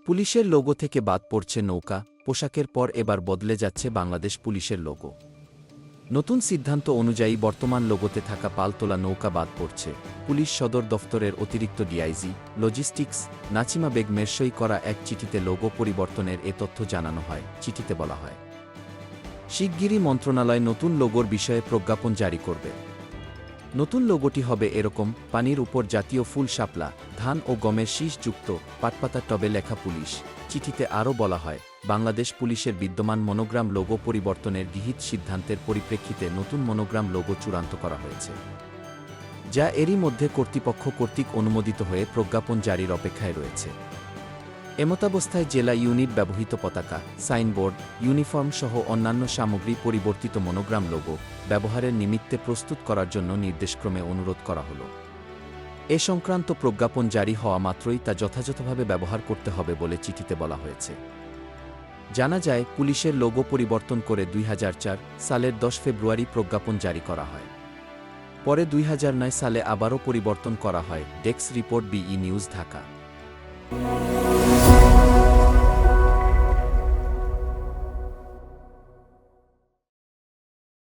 পুলিশের লোগো থেকে বাদ পড়ছে নৌকা পোশাকের পর এবার বদলে যাচ্ছে বাংলাদেশ পুলিশের লোগো। নতুন সিদ্ধান্ত অনুযায়ী বর্তমান লোগোতে থাকা পালতোলা নৌকা বাদ পড়ছে। পুলিশ সদর দফতরের অতিরিক্ত ডিআইজি লজিস্টিক্স নাচিমা বেগমের সই করা এক চিঠিতে লোগো পরিবর্তনের এ তথ্য জানানো হয়। চিঠিতে বলা হয়, শিগগিরই মন্ত্রণালয় নতুন লোগোর বিষয়ে প্রজ্ঞাপন জারি করবে। নতুন লোগোটি হবে এরকম: পানির উপর জাতীয় ফুল শাপলা, ধান ও গমের শীষযুক্ত পাটপাতার টবে লেখা পুলিশ। চিঠিতে আরও বলা হয়, বাংলাদেশ পুলিশের বিদ্যমান মনোগ্রাম লোগো পরিবর্তনের গৃহীত সিদ্ধান্তের পরিপ্রেক্ষিতে নতুন মনোগ্রাম লোগো চূড়ান্ত করা হয়েছে, যা এরই মধ্যে কর্তৃপক্ষ কর্তৃক অনুমোদিত হয়ে প্রজ্ঞাপন জারির অপেক্ষায় রয়েছে। এমতাবস্থায় জেলা ইউনিট ব্যবহৃত পতাকা, সাইনবোর্ড, ইউনিফর্ম সহ অন্যান্য সামগ্রী পরিবর্তিত মনোগ্রাম লোগো ব্যবহারের নিমিত্তে প্রস্তুত করার জন্য নির্দেশক্রমে অনুরোধ করা হল। এ সংক্রান্ত প্রজ্ঞাপন জারি হওয়া মাত্রই তা যথাযথভাবে ব্যবহার করতে হবে বলে চিঠিতে বলা হয়েছে। জানা যায়, পুলিশের লোগো পরিবর্তন করে 2004 সালের 10 ফেব্রুয়ারি প্রজ্ঞাপন জারি করা হয়। পরে 2009 সালে আবারও পরিবর্তন করা হয়। Desk report, BE news, Dhaka.